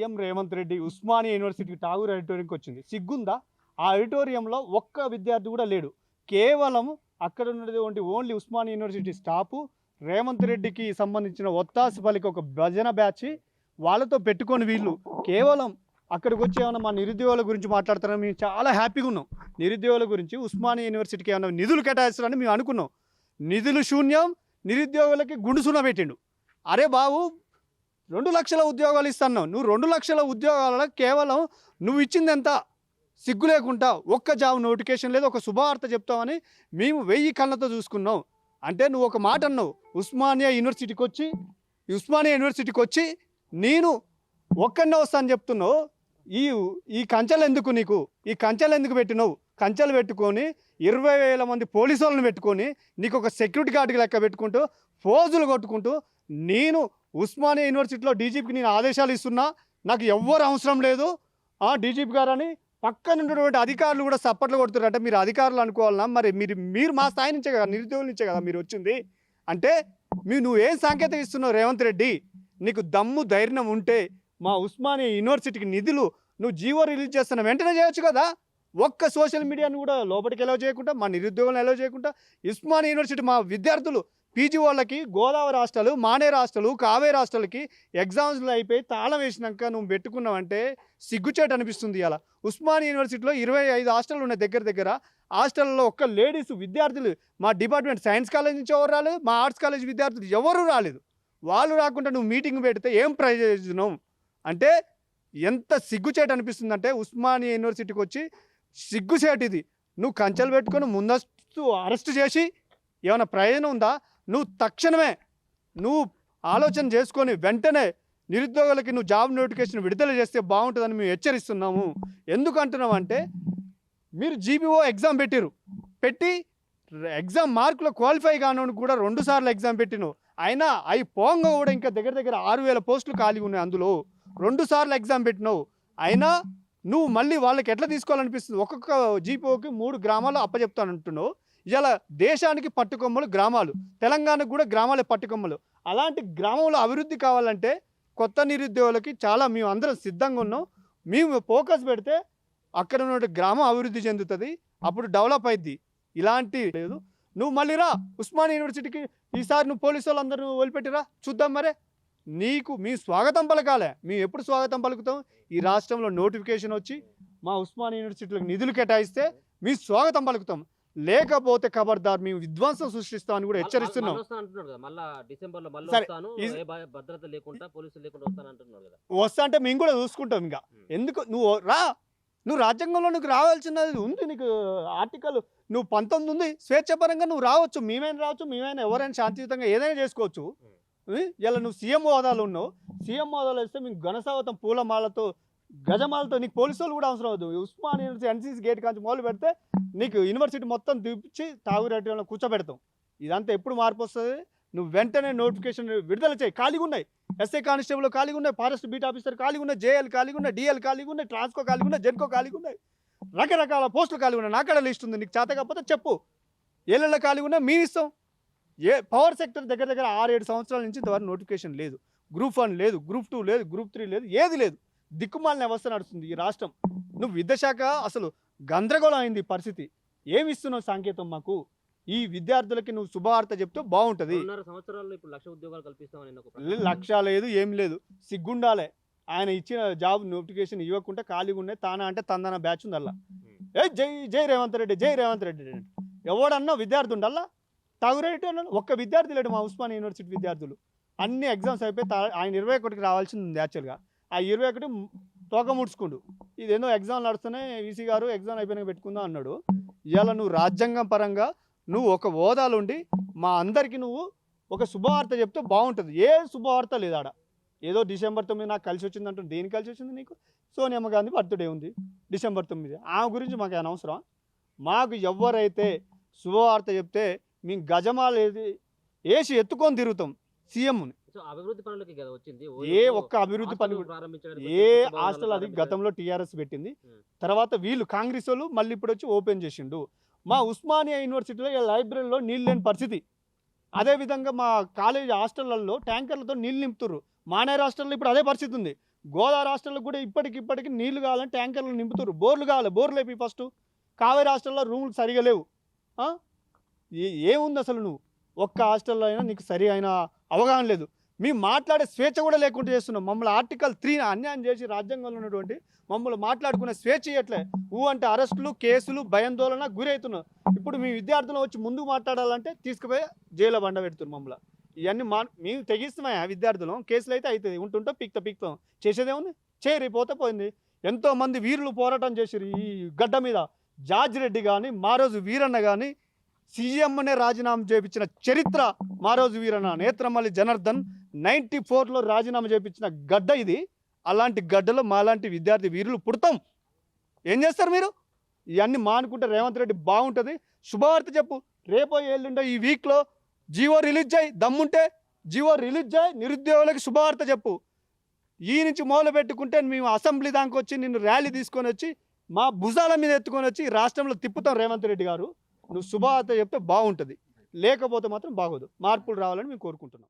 CM Revanth Reddy Osmania university Tagore ఆడిటోరియంకి వచ్చింది. సిగ్గుందా? ఆ ఆడిటోరియంలో ఒక్క విద్యార్థి కూడా లేడు. కేవలం అక్కడ ఉన్నటువంటి only Osmania university staff, Revanth రెడ్డికి సంబంధించిన ఒత్తాసు పలికి ఒక భజన బ్యాచ్ వాళ్ళతో పెట్టుకొని వీళ్ళు కేవలం అక్కడికి వచ్చి ఏమైనా మా నిరుద్యోగుల గురించి మాట్లాడుతున్నాం. మేము చాలా హ్యాపీగా ఉన్నాం. నిరుద్యోగుల గురించి ఉస్మానియా యూనివర్సిటీకి ఏమైనా నిధులు కేటాయిస్తారని మేము అనుకున్నాం. నిధులు శూన్యం, నిరుద్యోగులకి గుండు సున్నా పెట్టిండు. అరే బాబు, 2 లక్షల ఉద్యోగాలు ఇస్తున్నావు. నువ్వు 2 లక్షల ఉద్యోగాలకు కేవలం నువ్వు ఇచ్చింది ఎంత? సిగ్గు లేకుండా ఒక్క జాబ్ నోటిఫికేషన్ లేదు, ఒక శుభవార్త చెప్తామని మేము 1000 కళ్ళతో చూసుకున్నాం. అంటే నువ్వు ఒక మాట అన్నావు, ఉస్మానియా యూనివర్సిటీకి వచ్చి నేను ఒక్కనే వస్తాను చెప్తున్నావు. ఈ కంచెలు ఎందుకు నీకు? ఈ కంచెలు ఎందుకు పెట్టినావు? కంచెలు పెట్టుకొని 20,000 మంది పోలీసు వాళ్ళని పెట్టుకొని నీకు ఒక సెక్యూరిటీ గార్డుకి లెక్క పెట్టుకుంటూ ఫోజులు కొట్టుకుంటూ నేను ఉస్మానియా యూనివర్సిటీలో డీజీపీకి నేను ఆదేశాలు ఇస్తున్నా, నాకు ఎవ్వరు అవసరం లేదు డీజీపీ గారు అని పక్కన ఉన్నటువంటి అధికారులు కూడా సప్పట్లు కొడుతున్నారు. అంటే మీరు అధికారులు అనుకోవాలన్నా? మరి మీరు మా స్థాయి నుంచే కదా, నిరుద్యోగుల నుంచే కదా మీరు వచ్చింది. అంటే నువ్వేం సాంకేతిక ఇస్తున్నావు రేవంత్ రెడ్డి? నీకు దమ్ము ధైర్యం ఉంటే మా ఉస్మానియా యూనివర్సిటీకి నిధులు నువ్వు జీవో రిలీజ్ చేస్తున్న వెంటనే చేయొచ్చు కదా. ఒక్క సోషల్ మీడియాను కూడా లోపలికి ఎలవ్ చేయకుండా, మా నిరుద్యోగులను ఎలవ్ చేయకుండా, ఉస్మానియా యూనివర్సిటీ మా విద్యార్థులు పీజీ వాళ్ళకి గోదావరి హాస్టల్, మానేరు హాస్టల్, కావేరి హాస్టల్కి ఎగ్జామ్స్లో అయిపోయి తాళం వేసినాక నువ్వు పెట్టుకున్నావంటే సిగ్గుచేటు అనిపిస్తుంది. ఇలా ఉస్మానియా యూనివర్సిటీలో 25 హాస్టల్ ఉన్నాయి దగ్గర. హాస్టల్లో ఒక్క లేడీస్ విద్యార్థులు మా డిపార్ట్మెంట్ సైన్స్ కాలేజ్ నుంచి ఎవరు రాలేదు, మా ఆర్ట్స్ కాలేజ్ విద్యార్థులు ఎవరు రాలేదు. వాళ్ళు రాకుండా నువ్వు మీటింగ్ పెడితే ఏం ప్రయోజనం? అంటే ఎంత సిగ్గుచేటు అనిపిస్తుందంటే ఉస్మానియా యూనివర్సిటీకి వచ్చి సిగ్గుచేటు ఇది. నువ్వు కంచెలు పెట్టుకొని ముందస్తు అరెస్ట్ చేసి ఏమైనా ప్రయోజనం ఉందా? నువ్వు తక్షణమే ఆలోచన చేసుకొని వెంటనే నిరుద్యోగులకి నువ్వు జాబ్ నోటిఫికేషన్ విడుదల చేస్తే బాగుంటుందని మేము హెచ్చరిస్తున్నాము. ఎందుకు అంటున్నాం అంటే మీరు జీపీఓ ఎగ్జామ్ పెట్టి ఎగ్జామ్ మార్కులో క్వాలిఫై కానోని కూడా 2 సార్లు ఎగ్జామ్ పెట్టినావు. అయినా అవి పోంగా కూడా ఇంకా దగ్గర 6,000 పోస్టులు ఖాళీగా ఉన్నాయి. అందులో 2 సార్లు ఎగ్జామ్ పెట్టినావు. అయినా నువ్వు మళ్ళీ వాళ్ళకి ఎట్లా తీసుకోవాలనిపిస్తుంది? ఒక్కొక్క జీపీఓకి 3 గ్రామాలు అప్పచెప్తానంటున్నావు. ఇలా దేశానికి పట్టుకొమ్మలు గ్రామాలు, తెలంగాణకు కూడా గ్రామాలే పట్టుకొమ్మలు. అలాంటి గ్రామంలో అభివృద్ధి కావాలంటే కొత్త నిరుద్యోగులకి చాలా మేము అందరం సిద్ధంగా ఉన్నాం. మేము ఫోకస్ పెడితే అక్కడ ఉన్న గ్రామం అభివృద్ధి చెందుతుంది, అప్పుడు డెవలప్ అయింది. ఇలాంటి లేదు. నువ్వు మళ్ళీ రా ఉస్మానియా యూనివర్సిటీకి. ఈసారి నువ్వు పోలీసు వాళ్ళందరూ వదిలిపెట్టిరా చూద్దాం. మరే మీ స్వాగతం పలకాలే. మేము ఎప్పుడు స్వాగతం పలుకుతాం? ఈ రాష్ట్రంలో నోటిఫికేషన్ వచ్చి మా ఉస్మానియా యూనివర్సిటీలకు నిధులు కేటాయిస్తే మీ స్వాగతం పలుకుతాం. లేకపోతే ఖబర్దార్ మేము విధ్వంసం సృష్టిస్తామని కూడా హెచ్చరిస్తున్నాం. వస్తా అంటే మేము కూడా చూసుకుంటాం. ఇంకా ఎందుకు నువ్వు రాజ్యాంగంలో నీకు రావాల్సినది ఉంది. నీకు ఆర్టికల్ 19 ఉంది, స్వేచ్ఛపరంగా నువ్వు రావచ్చు. మేమైనా ఎవరైనా శాంతియుతంగా ఏదైనా చేసుకోవచ్చు. ఇలా నువ్వు సీఎం హోదాలో ఉన్నావు. సీఎం హోదాలో వస్తే మేము ఘనస్వాగతం పూలమాలతో గజమాలతో, నీకు పోలీసు వాళ్ళు కూడా అవసరం అవుతుంది. ఉస్మానియా యూనివర్సిటీ ఎన్సీసీ గేట్ కాంచి మొదలు పెడితే నీకు యూనివర్సిటీ మొత్తం తిప్పించి ఠాగూర్ ఆడిటోరియంలో కూర్చోబెడతాం. ఇదంతా ఎప్పుడు మార్పు వస్తుంది? నువ్వు వెంటనే నోటిఫికేషన్ విడుదల చేయి. ఖాళీగా ఉన్నాయి, ఎస్ఐ కానిస్టేబుల్ ఖాళీగా ఉన్నాయి, ఫారెస్ట్ బీట్ ఆఫీసర్ ఖాళీగా ఉన్నాయి, జేఎల్ ఖాళీగా ఉన్నాయి, డిఎల్ ఖాళీగా ఉన్నాయి, ట్రాన్స్కో ఖాళీగా ఉన్నాయి, జెన్కో ఖాళీగా ఉన్నాయి, రకరకాల పోస్టులు ఖాళీగా ఉన్నాయి. నాకడ లిస్ట్ ఉంది. నీకు చేత కాకపోతే చెప్పు. ఏళ్ళ ఖాళీగా ఉన్నాయి, మేము ఇస్తాం. పవర్ సెక్టర్ దగ్గర 6-7 సంవత్సరాల నుంచి ఇంతవరకు నోటిఫికేషన్ లేదు. గ్రూప్ 1 లేదు, గ్రూప్ 2 లేదు, గ్రూప్ 3 లేదు, ఏది లేదు. దిక్కుమాలిన వ్యవస్థ నడుస్తుంది ఈ రాష్ట్రం. నువ్వు విద్యాశాఖ అసలు గందరగోళం అయింది పరిస్థితి. ఏమి ఇస్తున్నావు సంకేతం మాకు? ఈ విద్యార్థులకి నువ్వు శుభవార్త చెప్తే బాగుంటుంది. 2.5 సంవత్సరాల్లో ఇప్పుడు 1,00,000 ఉద్యోగాలు కల్పిస్తామని 1,00,000 లేదు, ఏం లేదు. సిగ్గుండాలే. ఆయన ఇచ్చిన జాబ్ నోటిఫికేషన్ ఇవ్వకుండా ఖాళీగా ఉన్నాయి. తానా అంటే తందన బ్యాచ్ ఉంది అలా. జై రేవంత్ రెడ్డి. ఎవడన్నా విద్యార్థి ఉండల్లా? ఠాగూర్ ఆడిటోరియం ఒక్క విద్యార్థి లేడు. మా ఉస్మానియా యూనివర్సిటీ విద్యార్థులు అన్ని ఎగ్జామ్స్ అయిపోయి ఆయన 21కి రావాల్సింది ఉంది. యాక్చువల్గా ఆ 21 తోక ముడుచుకుండు. ఇదేందో ఎగ్జామ్ నడుస్తూనే వీసీ గారు ఎగ్జామ్ అయిపోయినాక పెట్టుకుందాం అన్నాడు. ఇవాళ నువ్వు రాజ్యాంగం పరంగా నువ్వు ఒక హోదాలు ఉండి మా అందరికీ నువ్వు ఒక శుభవార్త చెప్తే బాగుంటుంది. ఏ శుభవార్త లేదు ఆడ. ఏదో December 9 నాకు కలిసి వచ్చిందంటే దేనికి కలిసి వచ్చింది నీకు? సోనియా గాంధీ బర్త్డే ఉంది December 9. ఆమె గురించి మాకు ఏమైనా అవసరం? మాకు ఎవరైతే శుభవార్త చెప్తే మేము గజమాలు వేసి ఎత్తుకొని తిరుగుతాం సీఎంని. అభివృద్ధి పనులకి కదా వచ్చింది. ఏ ఒక్క అభివృద్ధి పని ఏ హాస్టల్ అది గతంలో టీఆర్ఎస్ పెట్టింది. తర్వాత వీళ్ళు కాంగ్రెస్ వాళ్ళు మళ్ళీ ఇప్పుడు వచ్చి ఓపెన్ చేసిండు. మా ఉస్మానియా యూనివర్సిటీలో లైబ్రరీలో నీళ్ళు లేని పరిస్థితి. అదేవిధంగా మా కాలేజ్ హాస్టళ్లలో ట్యాంకర్లతో నీళ్ళు నింపుతున్నారు. మానేరు హాస్టల్లో ఇప్పుడు అదే పరిస్థితి ఉంది. గోదావరి రాష్ట్రాలకు కూడా ఇప్పటికి నీళ్లు కావాలని ట్యాంకర్లు నింపుతారు, బోర్లు కావాలి, బోర్లు లేపి ఫస్ట్. కావేరీ హాస్టల్లో రూములు సరిగా లేవు. ఆ? ఏముంది అసలు? నువ్వు ఒక్క హాస్టల్లో అయినా నీకు సరి అయిన అవగాహన లేదు. మేము మాట్లాడే స్వేచ్ఛ కూడా లేకుండా చేస్తున్నాం. మమ్మల్ని ఆర్టికల్ 3 అన్యాయం చేసి రాజ్యాంగంలో ఉన్నటువంటి మమ్మల్ని మాట్లాడుకునే స్వేచ్ఛ ఇవ్వట్లే. అంటే అరెస్టులు, కేసులు, భయాందోళన గురవుతున్నాం. ఇప్పుడు మీ విద్యార్థులు వచ్చి ముందుకు మాట్లాడాలంటే తీసుకుపోయి జైల్లో బండ పెడుతున్నారు మమ్మల్ని. ఇవన్నీ మేము తెగిస్తామే విద్యార్థులు. కేసులు అయితే అవుతుంది, ఉంటుంటే పీక్తాం. చేసేదేముంది? చేయరు, పోతే పోయింది. ఎంతోమంది వీరులు పోరాటం చేసిరు ఈ గడ్డ మీద. జార్జ్ రెడ్డి కానీ, మారోజు వీరన్న కానీ, సీఎంనే రాజీనామా చేయించిన చరిత్ర మారోజు వీరన్న. నేత్రమల్లి జనార్దన్ 94లో రాజీనామా చేయించిన గడ్డ ఇది. అలాంటి గడ్డలో మాలాంటి విద్యార్థి వీరులు పుడతాం. ఏం చేస్తారు మీరు? ఇవన్నీ మానుకుంటే రేవంత్ రెడ్డి బాగుంటుంది. శుభవార్త చెప్పు. రేపో ఎల్లుండో ఈ వీక్లో జీవో రిలీజ్ చేయి, దమ్ముంటే జీవో రిలీజ్ చేయి, నిరుద్యోగులకు శుభవార్త చెప్పు. ఈ నుంచి మొదలు పెట్టుకుంటే మేము అసెంబ్లీ దానికి వచ్చి నిన్ను ర్యాలీ తీసుకొని వచ్చి మా భుజాల మీద ఎత్తుకొని వచ్చి రాష్ట్రంలో తిప్పుతాం రేవంత్ రెడ్డి గారు. నువ్వు శుభవార్త చెప్తే బాగుంటుంది, లేకపోతే మాత్రం బాగోదు. మార్పులు రావాలని మేము కోరుకుంటున్నాం.